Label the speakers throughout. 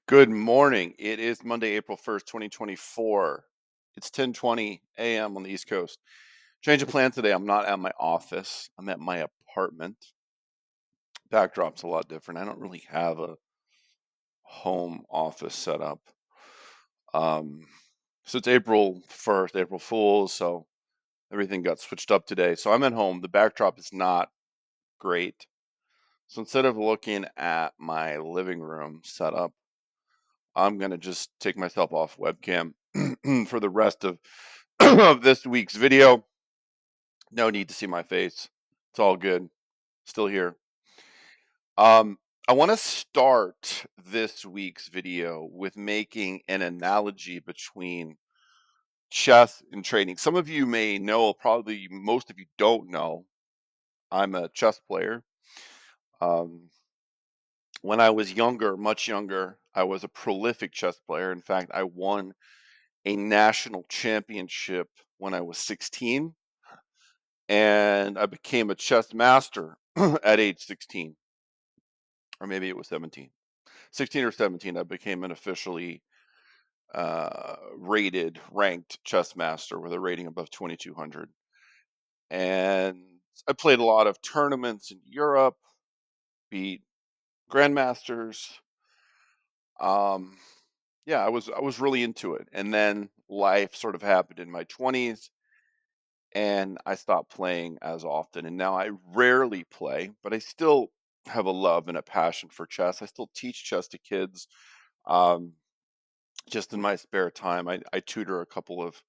Speaker 1: Good morning. It is Monday, April 1st, 2024. It's 10:20 a.m. on the East Coast. Change of plan today. I'm not at my office. I'm at my apartment. Backdrop's a lot different. I don't really have a home office set up. So it's April 1st, April Fool's, so everything got switched up today. So I'm at home. The backdrop is not great. So instead of looking at my living room setup, I'm gonna just take myself off webcam for the rest of of this week's video. No need to see my face. It's all good. Still here. Um, I want to start this week's video with making an analogy between chess and trading. Some of you may know, probably most of you don't know, I'm a chess player. Um, when I was younger, much younger, I was a prolific chess player. In fact, I won a national championship when I was 16, and I became a chess master at age 16, or maybe it was 17. 16 or 17, I became an officially rated, ranked chess master with a rating above 2200. And I played a lot of tournaments in Europe, beat grandmasters. Um, yeah, I was really into it. And then life sort of happened in my 20s and I stopped playing as often. And now I rarely play, but I still have a love and a passion for chess. I still teach chess to kids. Um, just in my spare time, I tutor a couple of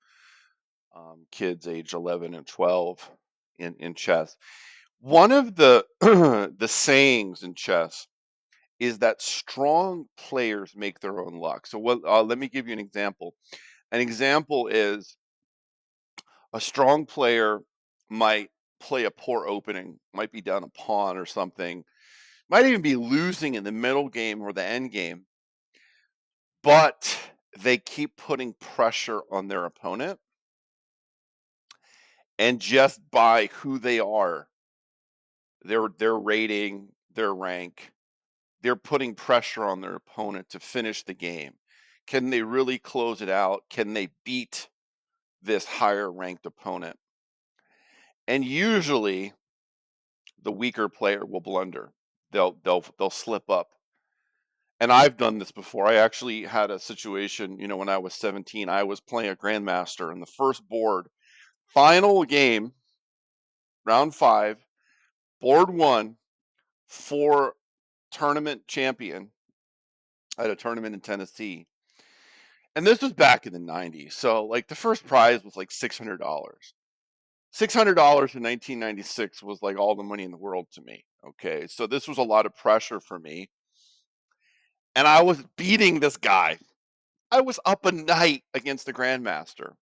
Speaker 1: kids age 11 and 12 in chess. One of the the sayings in chess is that strong players make their own luck. So let me give you an example. An example is a strong player might play a poor opening, might be down a pawn or something, might even be losing in the middle game or the end game, but they keep putting pressure on their opponent. And just by who they are, their rating, their rank, they're putting pressure on their opponent to finish the game. Can they really close it out? Can they beat this higher ranked opponent? And usually the weaker player will blunder. They'll slip up. And I've done this before. I actually had a situation, when I was 17, I was playing a grandmaster in the first board, final game, round 5, board 1 for tournament champion at a tournament in Tennessee. And this was back in the 90s. So like the first prize was like $600. $600 in 1996 was like all the money in the world to me. Okay. So this was a lot of pressure for me. And I was beating this guy. I was up a night against the grandmaster.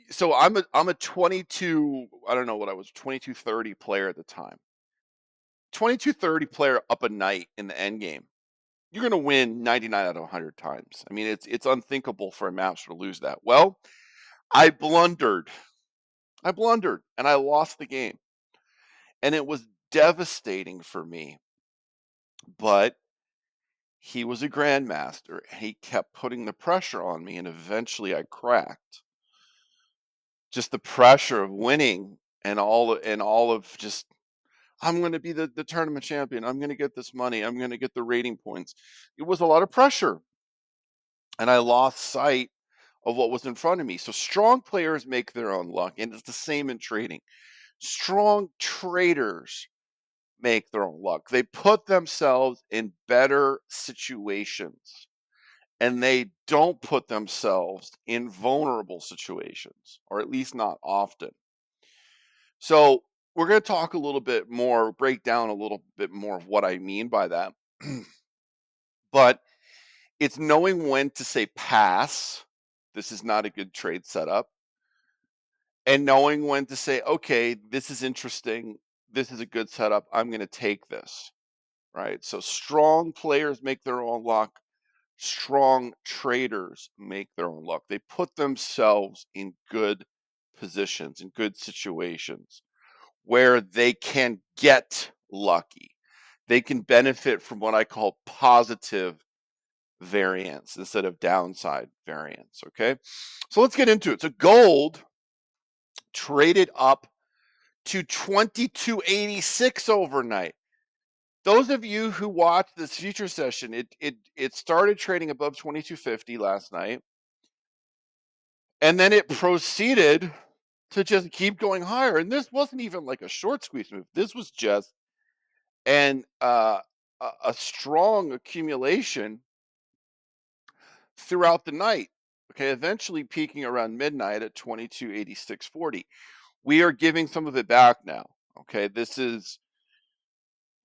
Speaker 1: So I'm a 22, I don't know what I was, 2230 player at the time. 2230 player up a night in the end game. You're going to win 99 out of 100 times. I mean, it's unthinkable for a master to lose that. Well, I blundered. I blundered and I lost the game. And it was devastating for me. But he was a grandmaster. He kept putting the pressure on me and eventually I cracked. Just the pressure of winning and all of just I'm going to be the tournament champion. I'm going to get this money. I'm going to get the rating points. It was a lot of pressure and I lost sight of what was in front of me. So strong players make their own luck and it's the same in trading. Strong traders make their own luck. They put themselves in better situations and they don't put themselves in vulnerable situations, or at least not often. So, we're going to talk a little bit more, break down a little bit more of what I mean by that. But it's knowing when to say pass. This is not a good trade setup. And knowing when to say, okay, this is interesting. This is a good setup. I'm going to take this. Right. So strong players make their own luck. Strong traders make their own luck. They put themselves in good positions, in good situations where they can get lucky. they can benefit from what I call positive variance instead of downside variance. Okay, so let's get into it. So gold traded up to 2286 overnight. Those of you who watched this future session, it started trading above 2250 last night, and then it proceeded to just keep going higher. And this wasn't even like a short squeeze move. This was just an a strong accumulation throughout the night. Okay, eventually peaking around midnight at 2286.40. We are giving some of it back now. Okay, this is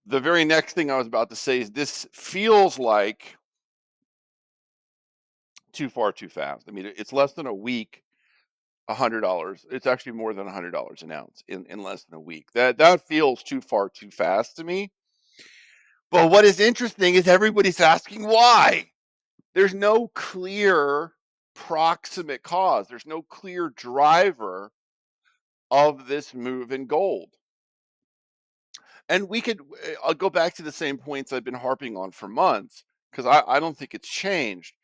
Speaker 1: the very next thing I was about to say is this feels like too far too fast. I mean, it's less than a week, $100. It's actually more than $100 an ounce in less than a week. That feels too far too fast to me. But what is interesting is everybody's asking why. There's no clear proximate cause. There's no clear driver of this move in gold. And I'll go back to the same points I've been harping on for months because I don't think it's changed.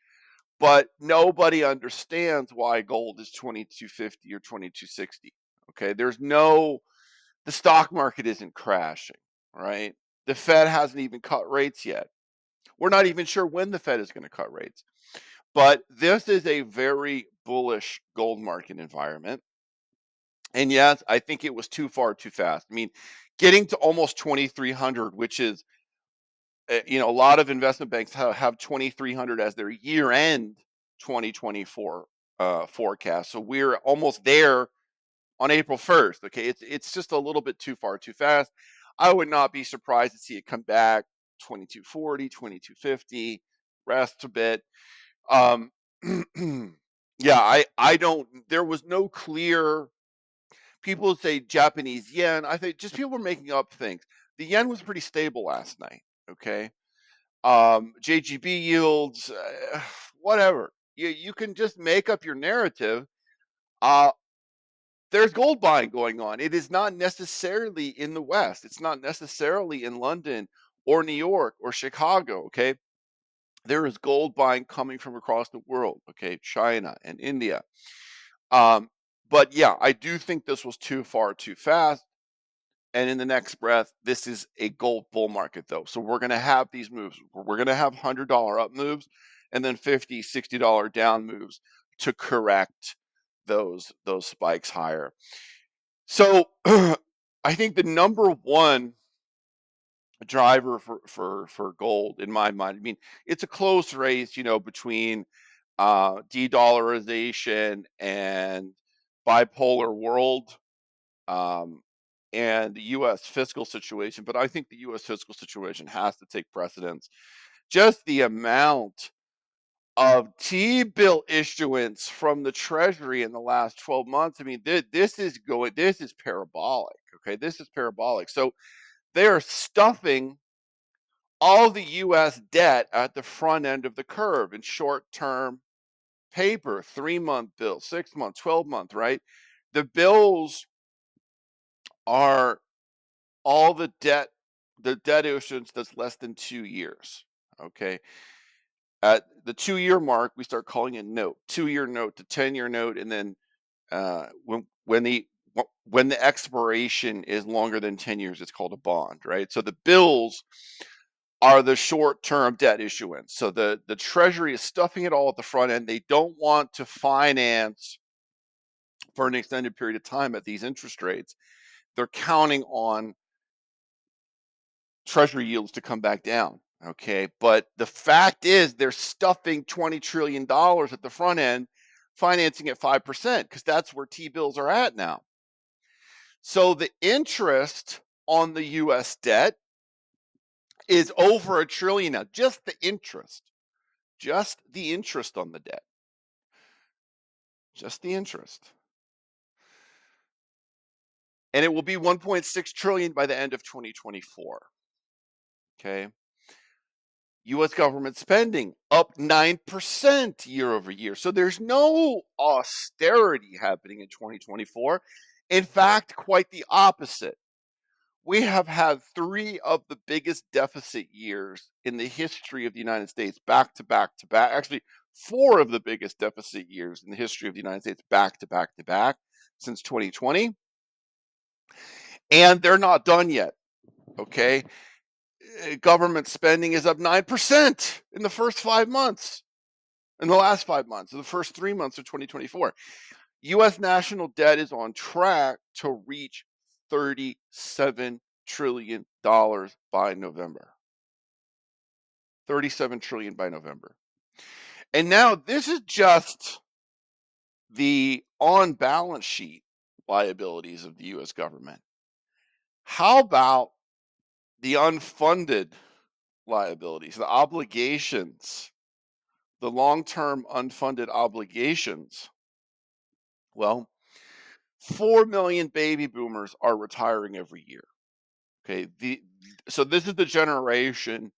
Speaker 1: But nobody understands why gold is 2250 or 2260. Okay, the stock market isn't crashing, right? The Fed hasn't even cut rates yet. We're not even sure when the Fed is going to cut rates. But this is a very bullish gold market environment. And yes, I think it was too far too fast. I mean, getting to almost 2300, which is a lot of investment banks have 2300 as their year end 2024 forecast. So we're almost there on April 1st. Okay, it's just a little bit too far too fast. I would not be surprised to see it come back 2240, 2250, rest a bit. Um, yeah, I don't. There was no clear. People say Japanese yen. I think just people were making up things. The yen was pretty stable last night. Okay, JGB yields, whatever. You can just make up your narrative. Uh, there's gold buying going on. It is not necessarily in the West. It's not necessarily in London or New York or Chicago. Okay, there is gold buying coming from across the world. Okay, China and India. Um, but yeah, I do think this was too far too fast. And in the next breath, this is a gold bull market, though. So we're going to have these moves. We're going to have $100 up moves and then $50, $60 down moves to correct those spikes higher. So I think the number one driver for gold in my mind, I mean, it's a close race, between de-dollarization and bipolar world. Um, and the U.S. fiscal situation, but I think the U.S. fiscal situation has to take precedence. Just the amount of T-bill issuance from the Treasury in the last 12 months. I mean, this is parabolic. Okay, this is parabolic. So they are stuffing all the U.S. debt at the front end of the curve in short-term paper, 3-month bills, 6-month, 12-month, right? The bills are all the debt issuance that's less than 2 years. Okay. At the 2-year mark, we start calling it note, 2-year note to 10-year note. And then when the expiration is longer than 10 years, it's called a bond, right? So the bills are the short-term debt issuance. So the Treasury is stuffing it all at the front end. They don't want to finance for an extended period of time at these interest rates. They're counting on Treasury yields to come back down. Okay. But the fact is, they're stuffing $20 trillion at the front end, financing at 5%, because that's where T bills are at now. So the interest on the US debt is over $1 trillion now. Just the interest on the debt, just the interest. And it will be 1.6 trillion by the end of 2024. Okay. US government spending up 9% year over year. So there's no austerity happening in 2024. In fact, quite the opposite. We have had 3 of the biggest deficit years in the history of the United States back to back to back. Actually, 4 of the biggest deficit years in the history of the United States back to back to back since 2020, and they're not done yet, okay? Government spending is up 9% in the first 5 months, in the last 5 months, in the first 3 months of 2024. US national debt is on track to reach $37 trillion by November. 37 trillion by November. And now this is just the on balance sheet liabilities of the US government. How about the unfunded liabilities, the obligations, the long-term unfunded obligations? Well, 4 million baby boomers are retiring every year. Okay, so this is the generation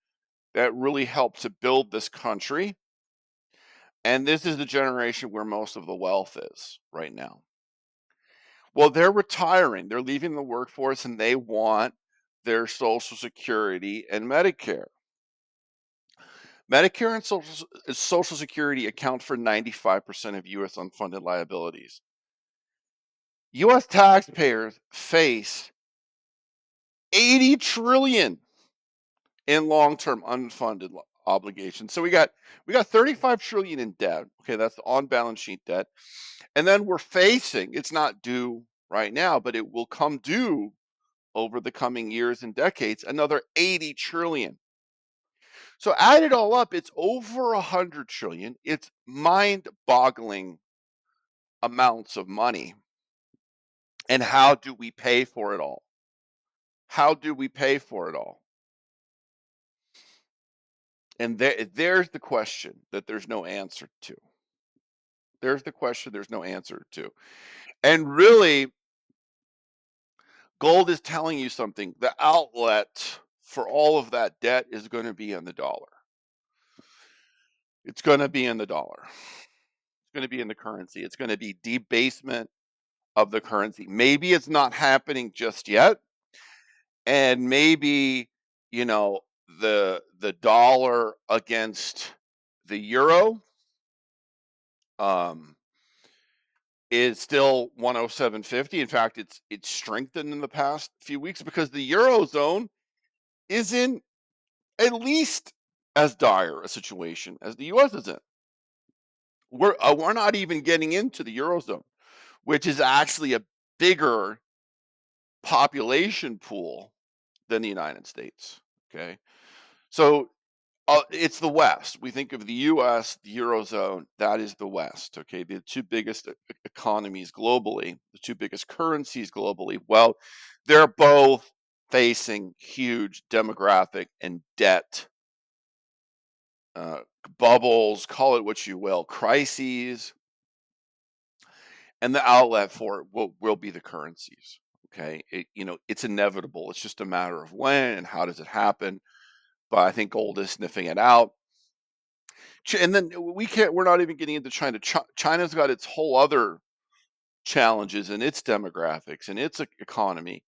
Speaker 1: that really helped to build this country, and this is the generation where most of the wealth is right now. Well, they're retiring, they're leaving the workforce, and they want their Social Security and Medicare. Medicare and Social Security account for 95% of US unfunded liabilities. US taxpayers face 80 trillion in long-term unfunded obligations. So we got 35 trillion in debt. Okay, that's the on-balance sheet debt. And then we're facing, it's not due right now, but it will come due over the coming years and decades, another 80 trillion. So add it all up, it's over 100 trillion. It's mind-boggling amounts of money. And how do we pay for it all? How do we pay for it all? And there's the question that there's no answer to. There's the question there's no answer to. And really, gold is telling you something. The outlet for all of that debt is going to be in the dollar. It's going to be in the dollar. It's going to be in the currency. It's going to be debasement of the currency. Maybe it's not happening just yet. And maybe, you know, the dollar against the euro um is still 107.50. In fact, it's strengthened in the past few weeks because the Eurozone is in at least as dire a situation as the US is in. We're not even getting into the Eurozone, which is actually a bigger population pool than the United States. Okay. So it's the West. We think of the US, the Eurozone, that is the West. Okay. The 2 biggest economies globally, the 2 biggest currencies globally. Well, they're both facing huge demographic and debt uh, bubbles, call it what you will, crises, and the outlet for it will be the currencies. Okay, it's inevitable. It's just a matter of when and how does it happen. But I think gold is sniffing it out. And then we're not even getting into China. China's got its whole other challenges in its demographics and its economy.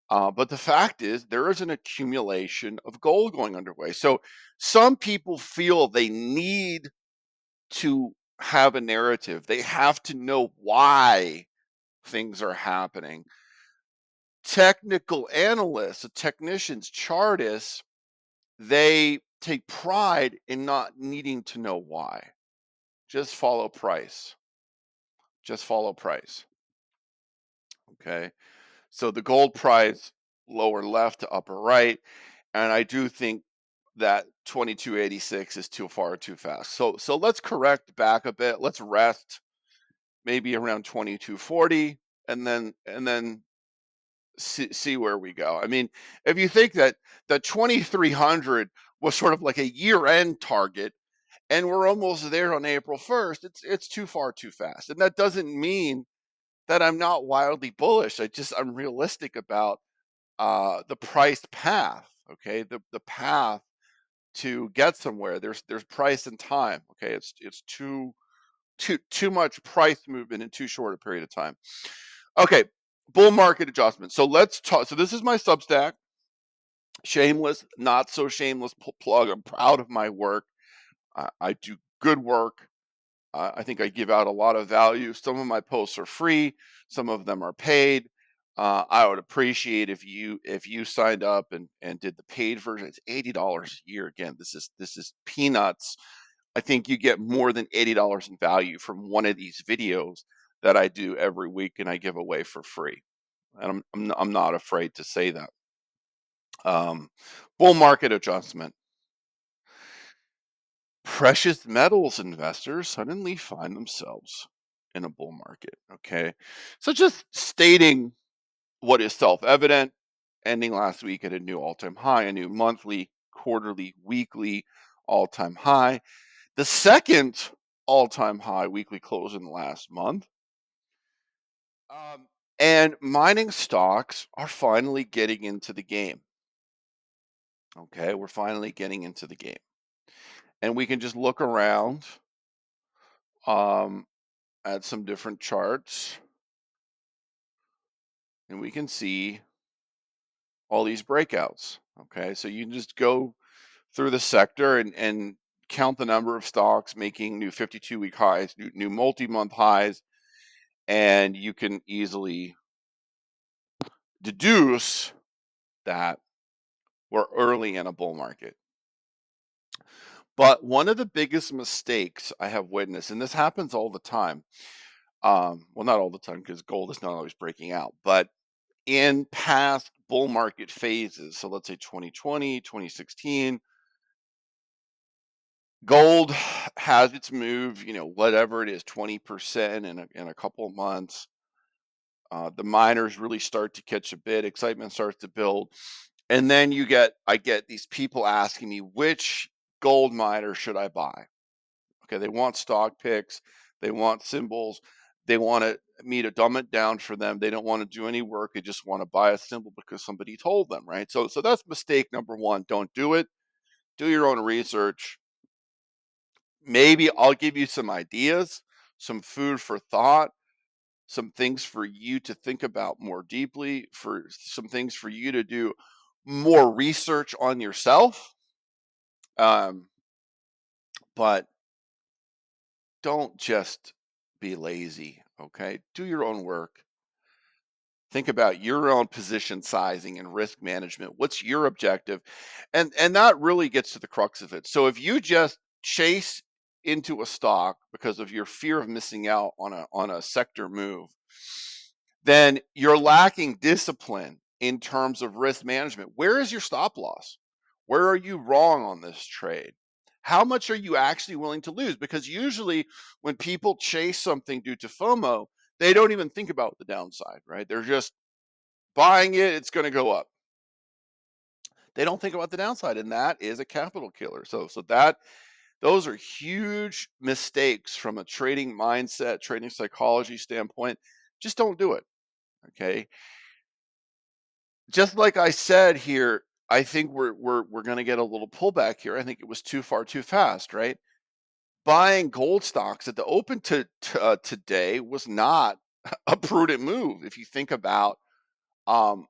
Speaker 1: But the fact is, there is an accumulation of gold going underway. So some people feel they need to have a narrative. They have to know why things are happening. Technical analysts, technicians, chartists, they take pride in not needing to know why. Just follow price. Just follow price. Okay. So the gold price, lower left to upper right. And I do think that 2286 is too far too fast. So let's correct back a bit. Let's rest maybe around 2240 and then see where we go. I mean, if you think that 2300 was sort of like a year-end target and we're almost there on April 1st, it's too far too fast. And that doesn't mean that I'm not wildly bullish. I'm realistic about the price path. Okay, the path to get somewhere. There's price and time. Okay, it's too much price movement in too short a period of time. Okay, bull market adjustment. So let's talk. So this is my Substack. Shameless, not so shameless plug. I'm proud of my work. I do good work. I think I give out a lot of value. Some of my posts are free, some of them are paid. I would appreciate if you signed up and did the paid version. It's $80 a year. Again, this is peanuts. I think you get more than $80 in value from one of these videos that I do every week and I give away for free. And I'm not afraid to say that. Um, bull market adjustment. Precious metals investors suddenly find themselves in a bull market. Okay. So just stating what is self evident, ending last week at a new all time high, a new monthly, quarterly, weekly all time high. The second all time high weekly close in the last month. Um, and mining stocks are finally getting into the game. Okay. We're finally getting into the game. And we can just look around um, at some different charts and we can see all these breakouts. Okay, so you can just go through the sector and count the number of stocks making new 52-week highs, new multi-month highs, and you can easily deduce that we're early in a bull market. But one of the biggest mistakes I have witnessed, and this happens all the time, well, not all the time because gold is not always breaking out, but in past bull market phases, so let's say 2020, 2016, gold has its move, whatever it is, 20% in a couple of months. The miners really start to catch a bit, excitement starts to build. And then I get these people asking me, which gold miner should I buy? Okay, they want stock picks, they want symbols, they want me to dumb it down for them. They don't want to do any work, they just want to buy a symbol because somebody told them, right? So that's mistake number one. Don't do it. Do your own research. Maybe I'll give you some ideas, some food for thought, some things for you to think about more deeply, for some things for you to do more research on yourself. Um, but don't just be lazy, okay? Do your own work. Think about your own position sizing and risk management. What's your objective? And that really gets to the crux of it. So if you just chase into a stock because of your fear of missing out on a sector move, then you're lacking discipline in terms of risk management. Where is your stop loss? Where are you wrong on this trade? How much are you actually willing to lose? Because usually when people chase something due to FOMO, they don't even think about the downside, right? They're just buying it, it's going to go up. They don't think about the downside, and that is a capital killer. So that those are huge mistakes from a trading mindset, trading psychology standpoint. Just don't do it. Okay. Just like I said here, I think we're going to get a little pullback here. I think it was too far too fast, right? Buying gold stocks at the open today was not a prudent move. If you think about um,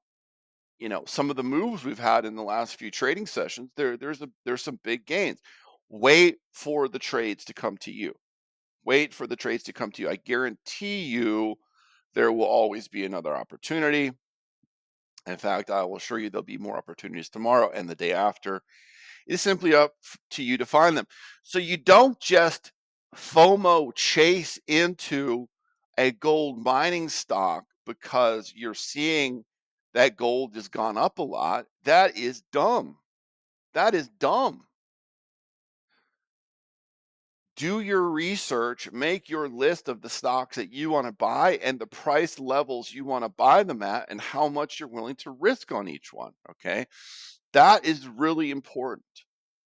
Speaker 1: some of the moves we've had in the last few trading sessions, there's some big gains. Wait for the trades to come to you. Wait for the trades to come to you. I guarantee you there will always be another opportunity. In fact, I will assure you there'll be more opportunities tomorrow and the day after. It's simply up to you to find them. So you don't just FOMO chase into a gold mining stock because you're seeing that gold has gone up a lot. That is dumb. That is dumb. Do your research, make your list of the stocks that you want to buy and the price levels you want to buy them at and how much you're willing to risk on each one. Okay. That is really important.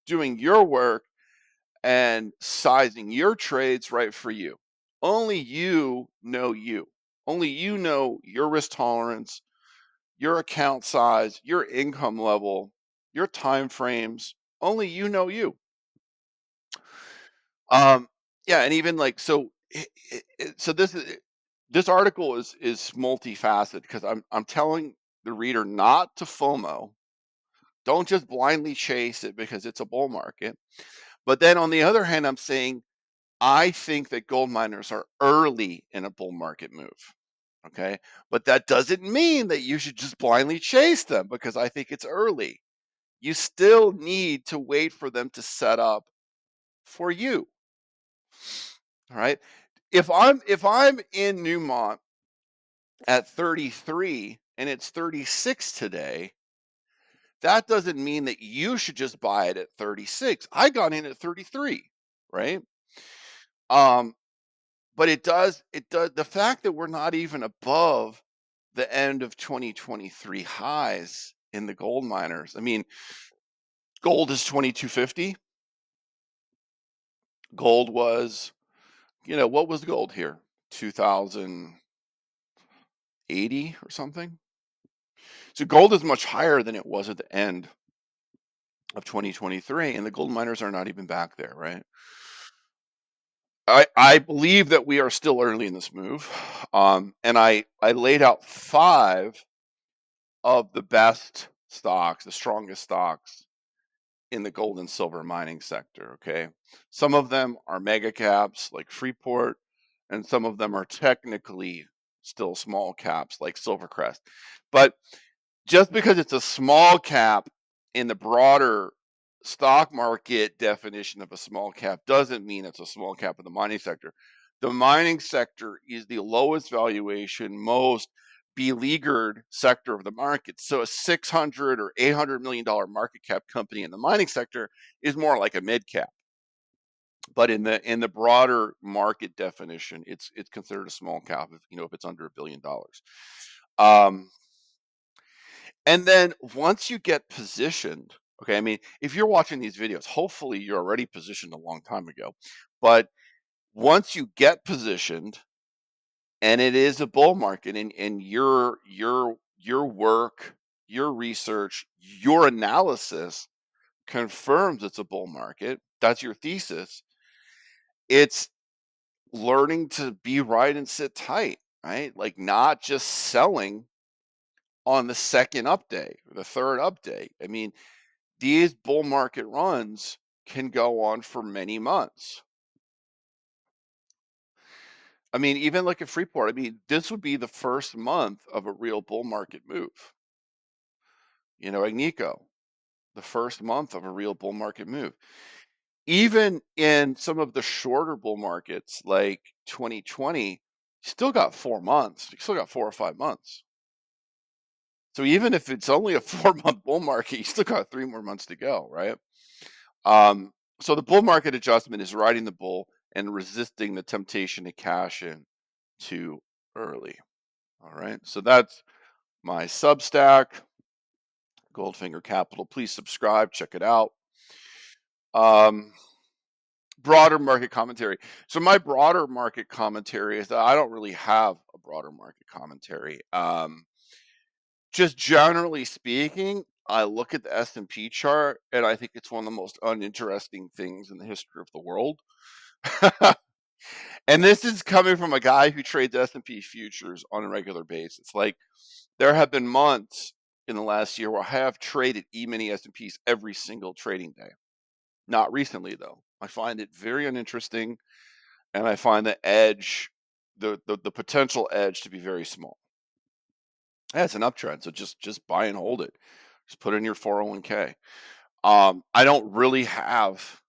Speaker 1: Doing your work and sizing your trades right for you. Only you know you. Only you know your risk tolerance, your account size, your income level, your time frames. Only you know you. Um, yeah, and even like so. So this is this article is multifaceted because I'm telling the reader not to FOMO. Don't just blindly chase it because it's a bull market. But then on the other hand, I'm saying I think that gold miners are early in a bull market move. Okay. But that doesn't mean that you should just blindly chase them because I think it's early. You still need to wait for them to set up for you. All right. If I'm in Newmont at 33 and it's 36 today, that doesn't mean that you should just buy it at 36. I got in at 33, right? Um, but it does the fact that we're not even above the end of 2023 highs in the gold miners. I mean, gold is 2250. Gold was, what was gold here? 2080 or something. So gold is much higher than it was at the end of 2023, and the gold miners are not even back there, right? I believe that we are still early in this move. And I laid out 5 of the best stocks, the strongest stocks in the gold and silver mining sector, okay? Some of them are mega caps like Freeport, and some of them are technically still small caps like Silvercrest. But just because it's a small cap in the broader stock market definition of a small cap doesn't mean it's a small cap in the mining sector. The mining sector is the lowest valuation, most beleaguered sector of the market. So a 600 or $800 million market cap company in the mining sector is more like a mid cap. But in the broader market definition, it's considered a small cap if it's under $1 billion. Um, and then once you get positioned, okay, I mean, if you're watching these videos, hopefully you're already positioned a long time ago. But once you get positioned and it is a bull market and your work, your research, your analysis confirms it's a bull market, that's your thesis. It's learning to be right and sit tight, right? Like not just selling on the second up day or the third up day. I mean, these bull market runs can go on for many months. I mean, even like at Freeport, I mean, this would be the first month of a real bull market move. Agnico, the first month of a real bull market move. Even in some of the shorter bull markets like 2020, you still got 4 months. You still got 4 or 5 months. So even if it's only a 4 month bull market, you still got 3 more months to go, right? Um, so the bull market adjustment is riding the bull and resisting the temptation to cash in too early. All right. So that's my Substack, Goldfinger Capital. Please subscribe, check it out. Um, broader market commentary. So my broader market commentary is that I don't really have a broader market commentary. Just generally speaking, I look at the S&P chart and I think it's one of the most uninteresting things in the history of the world. And this is coming from a guy who trades S&P futures on a regular basis. Like there have been months in the last year where I have traded E-mini S&Ps every single trading day. Not recently though. I find it very uninteresting and I find the edge, the potential edge to be very small. Yeah, it's an uptrend, so just buy and hold it. Just put it in your 401k. I don't really have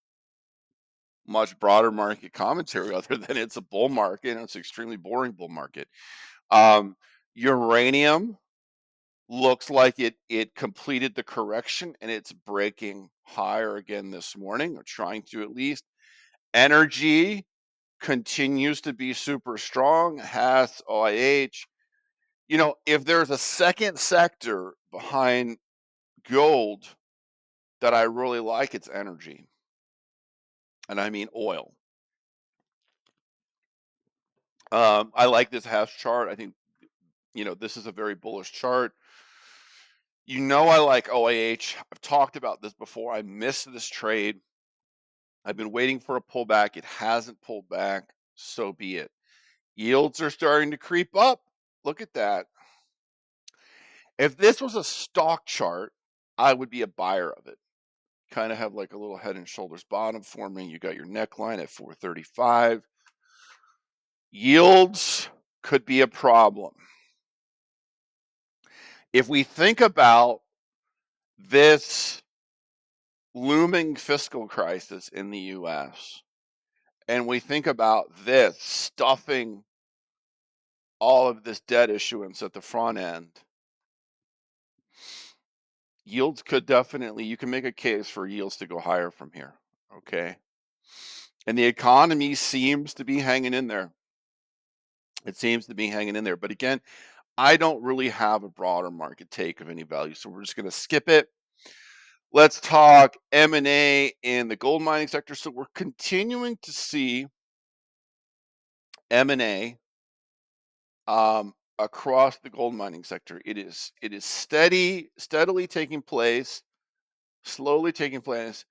Speaker 1: much broader market commentary other than it's a bull market and it's an extremely boring bull market. Um, uranium looks like it completed the correction and it's breaking higher again this morning, or trying to at least. Energy continues to be super strong, has OIH. If there's a second sector behind gold that I really like, it's energy. And I mean oil. I like this hash chart. I think, this is a very bullish chart. I like OIH. I've talked about this before. I missed this trade. I've been waiting for a pullback. It hasn't pulled back. So be it. Yields are starting to creep up. Look at that. If this was a stock chart, I would be a buyer of it. Kind of have like a little head and shoulders bottom forming. You got your neckline at 435. Yields could be a problem. If we think about this looming fiscal crisis in the US, and we think about this stuffing all of this debt issuance at the front end, yields could definitely, you can make a case for yields to go higher from here. Okay. And the economy seems to be hanging in there. It seems to be hanging in there. But again, I don't really have a broader market take of any value. So we're just going to skip it. Let's talk M&A in the gold mining sector. So we're continuing to see M&A across the gold mining sector. It is steadily taking place, slowly taking place.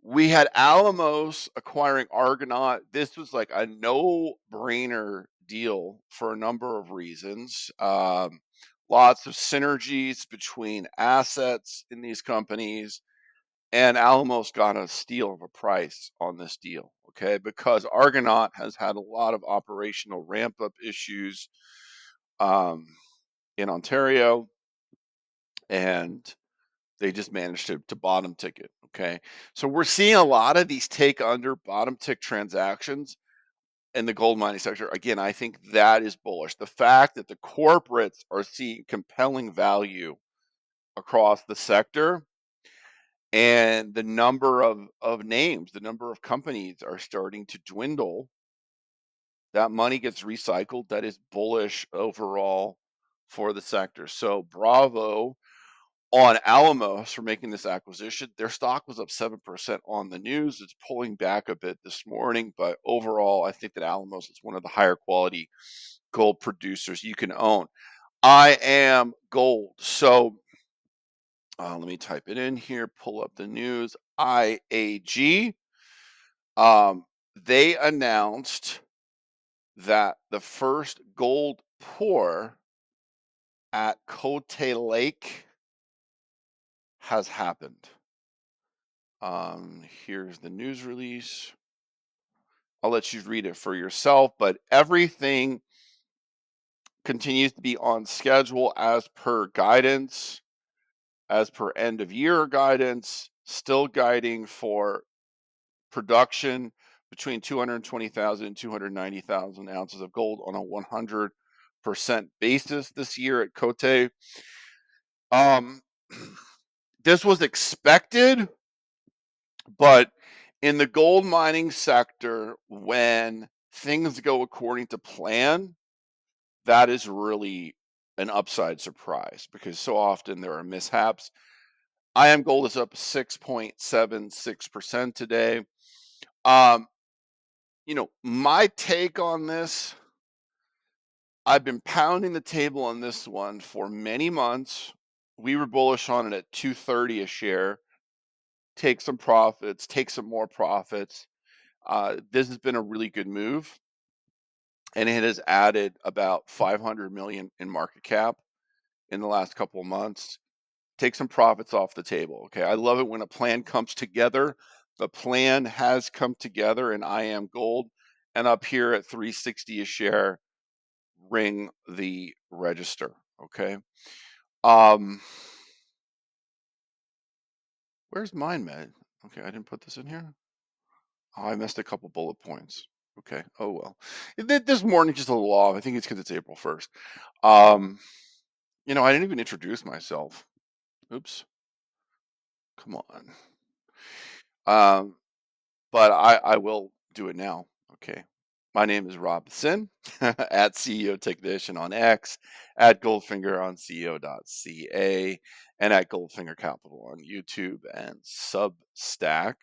Speaker 1: We had Alamos acquiring Argonaut. This was like a no-brainer deal for a number of reasons. Lots of synergies between assets in these companies, and Alamos got a steal of a price on this deal, okay? Because Argonaut has had a lot of operational ramp-up issues um, in Ontario, and they just managed to bottom ticket. Okay. So we're seeing a lot of these take under bottom tick transactions in the gold mining sector. Again, I think that is bullish. The fact that the corporates are seeing compelling value across the sector, and the number of names, the number of companies are starting to dwindle. That money gets recycled. That is bullish overall for the sector. So bravo on Alamos for making this acquisition. Their stock was up 7% on the news. It's pulling back a bit this morning, but overall, I think that Alamos is one of the higher quality gold producers you can own. I am gold. So let me type it in here, pull up the news. IAG, um, they announced that the first gold pour at Cote Lake has happened. Here's the news release. I'll let you read it for yourself, but everything continues to be on schedule as per guidance, as per end of year guidance, still guiding for production between 220,000 and 290,000 ounces of gold on a 100% basis this year at Cote. Um, this was expected. But in the gold mining sector, when things go according to plan, that is really an upside surprise because so often there are mishaps. IM Gold is up 6.76% today. Um, my take on this, I've been pounding the table on this one for many months. We were bullish on it at 230 a share. Take some profits, take some more profits. This has been a really good move, and it has added about 500 million in market cap in the last couple of months. Take some profits off the table. Okay. I love it when a plan comes together. The plan has come together, and I am gold. And up here at 360 a share, ring the register. Okay. Um, where's MindMed? Okay, I didn't put this in here. Oh, I missed a couple bullet points. Okay. Oh well. This morning just a little off. I think it's because it's April 1st. Um, I didn't even introduce myself. Oops. Come on. Um, but I will do it now. Okay. My name is Rob Sin at CEO Technician on X, at Goldfinger on CEO.ca, and at Goldfinger Capital on YouTube and Substack.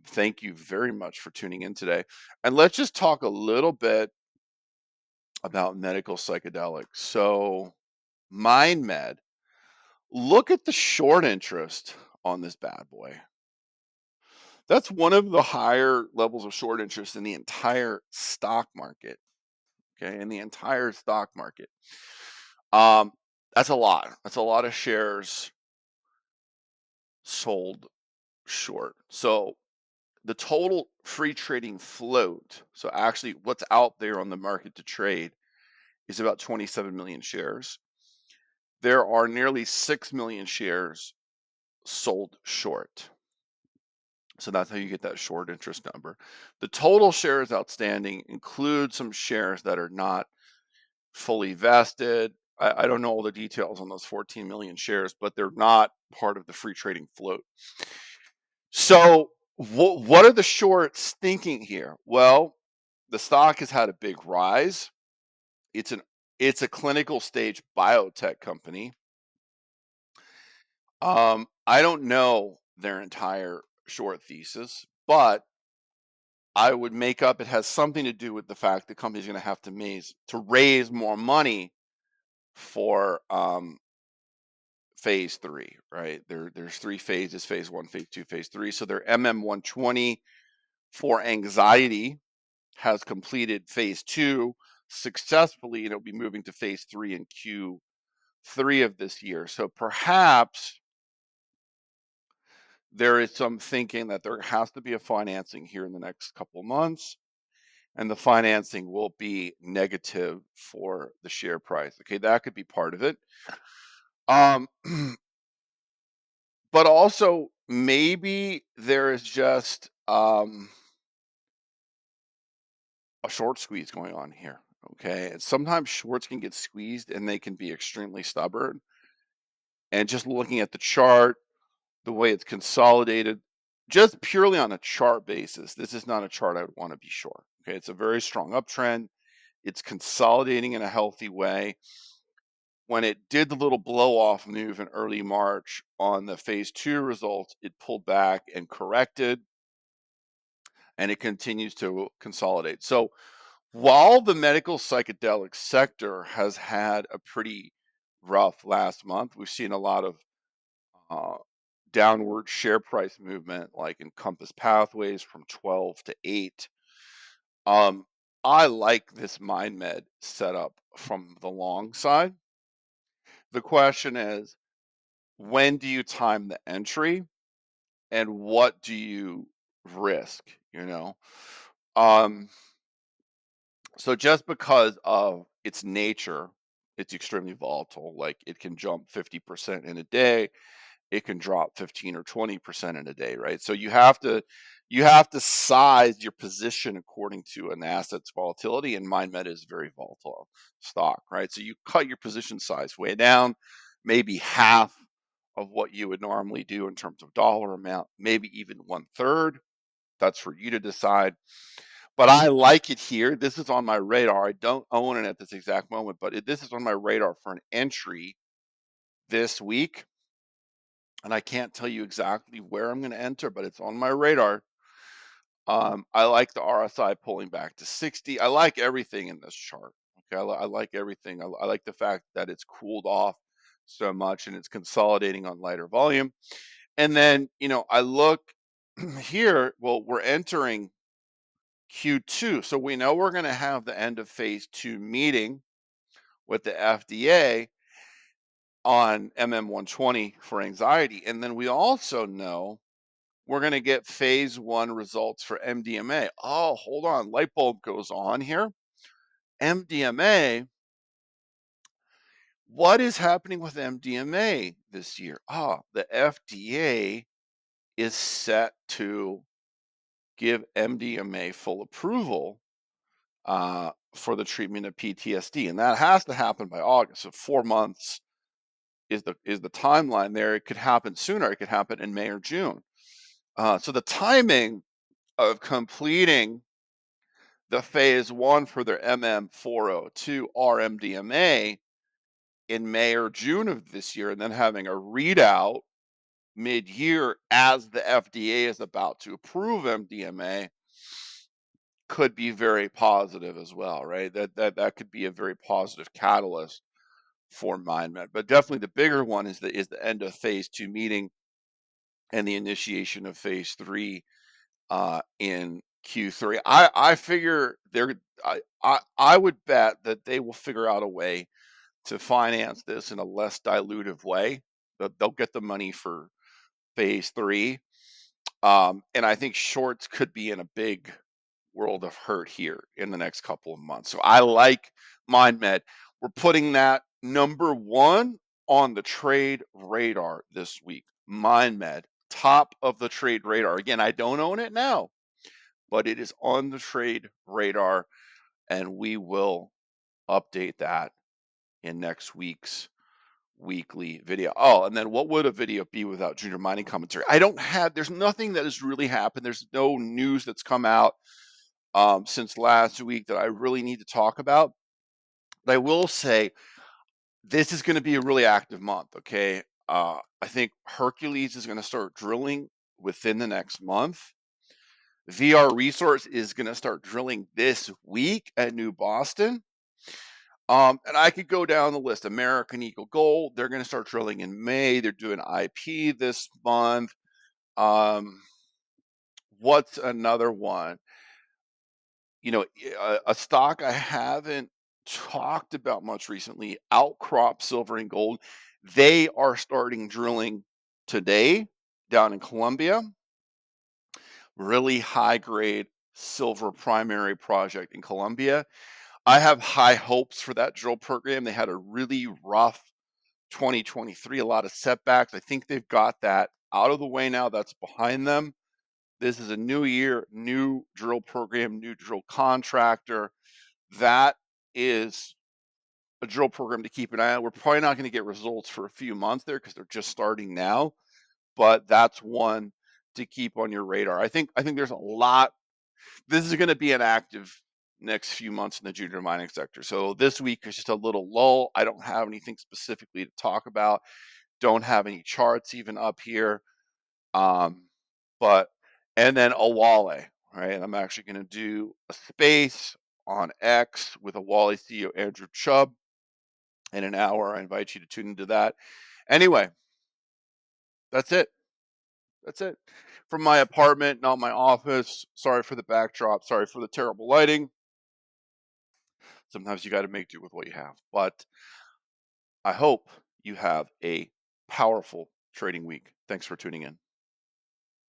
Speaker 1: Thank you very much for tuning in today. And let's just talk a little bit about medical psychedelics. So, MindMed, look at the short interest on this bad boy. That's one of the higher levels of short interest in the entire stock market. okay, in the entire stock market. That's a lot. That's a lot of shares sold short. So the total free trading float, so actually what's out there on the market to trade, is about 27 million shares. There are nearly 6 million shares sold short. So that's how you get that short interest number. The total shares outstanding include some shares that are not fully vested. I don't know all the details on those 14 million shares, but they're not part of the free trading float. So what are the shorts thinking here? Well, the stock has had a big rise. It's an it's a clinical stage biotech company. I don't know their entire short thesis, but I would make up it has something to do with the fact the company's going to have to raise more money for phase 3, right? There's 3 phases: phase 1, phase 2, phase 3. So their MM120 for anxiety has completed phase 2 successfully, and it'll be moving to phase 3 in Q3 of this year. So perhaps there is some thinking that there has to be a financing here in the next couple of months, and the financing will be negative for the share price. Okay, that could be part of it. Um, but also maybe there is just a short squeeze going on here. Okay, and sometimes shorts can get squeezed and they can be extremely stubborn. And just looking at the chart, the way it's consolidated, just purely on a chart basis, this is not a chart I would want to be short. Okay, it's a very strong uptrend. It's consolidating in a healthy way. When it did the little blow off move in early March on the phase 2 results, it pulled back and corrected, and it continues to consolidate. So while the medical psychedelic sector has had a pretty rough last month, we've seen a lot of uh, downward share price movement, like in Compass Pathways from 12 to 8. Um, I like this MindMed setup from the long side. The question is, when do you time the entry and what do you risk, you know? Um, so just because of its nature, it's extremely volatile. Like it can jump 50% in a day, it can drop 15 or 20% in a day, right? So you have to size your position according to an asset's volatility, and MindMed is a very volatile stock, right? So you cut your position size way down, maybe half of what you would normally do in terms of dollar amount, maybe even 1/3. That's for you to decide. But I like it here. This is on my radar. I don't own it at this exact moment, but this is on my radar for an entry this week. And I can't tell you exactly where I'm going to enter, but it's on my radar. I like the RSI pulling back to 60. I like everything in this chart. Okay, I like everything. I like the fact that it's cooled off so much and it's consolidating on lighter volume. And then, I look here. Well, we're entering Q2, so we know we're going to have the end of phase 2 meeting with the FDA on MM120 for anxiety, and then we also know we're going to get phase 1 results for MDMA. Oh, hold on. Light bulb goes on here. MDMA. What is happening with MDMA this year? The FDA is set to give MDMA full approval for the treatment of PTSD, and that has to happen by August. So 4 months is the timeline there. It could happen sooner. It could happen in May or June. So the timing of completing the phase 1 for their MM402 RMDMA in May or June of this year, and then having a readout mid-year as the FDA is about to approve MDMA could be very positive as well, right? That could be a very positive catalyst for MindMed. But definitely the bigger one is the end of phase 2 meeting and the initiation of phase 3 in Q3. I figure I would bet that they will figure out a way to finance this in a less dilutive way. They'll get the money for phase three. And I think shorts could be in a big world of hurt here in the next couple of months. So I like MindMed. We're putting that number one on the trade radar this week. MindMed, top of the trade radar. Again, I don't own it now, but it is on the trade radar, and we will update that in next week's weekly video. Oh, and then what would a video be without junior mining commentary? There's nothing that has really happened. There's no news that's come out since last week that I really need to talk about. But I will say this is going to be a really active month. Okay. I think Hercules is going to start drilling within the next month. VR Resource is going to start drilling this week at New Boston. And I could go down the list. American Eagle Gold, they're going to start drilling in May. They're doing IP this month. What's another one? A stock I haven't talked about much recently, Outcrop Silver and Gold. They are starting drilling today down in Colombia. Really high grade silver primary project in Colombia. I have high hopes for that drill program. They had a really rough 2023, a lot of setbacks. I think they've got that out of the way now. That's behind them. This is a new year, new drill program, new drill contractor. That is a drill program to keep an eye on. We're probably not going to get results for a few months there because they're just starting now, but that's one to keep on your radar. I think there's a lot. This is going to be an active next few months in the junior mining sector. So this week is just a little lull. I don't have anything specifically to talk about. Don't have any charts even up here. Um, but and then Awale, right? I'm actually going to do a space on X with Awale CEO Andrew Chubb in an hour. I invite you to tune into that. Anyway, that's it. That's it. From my apartment, not my office. Sorry for the backdrop. Sorry for the terrible lighting. Sometimes you got to make do with what you have. But I hope you have a powerful trading week. Thanks for tuning in.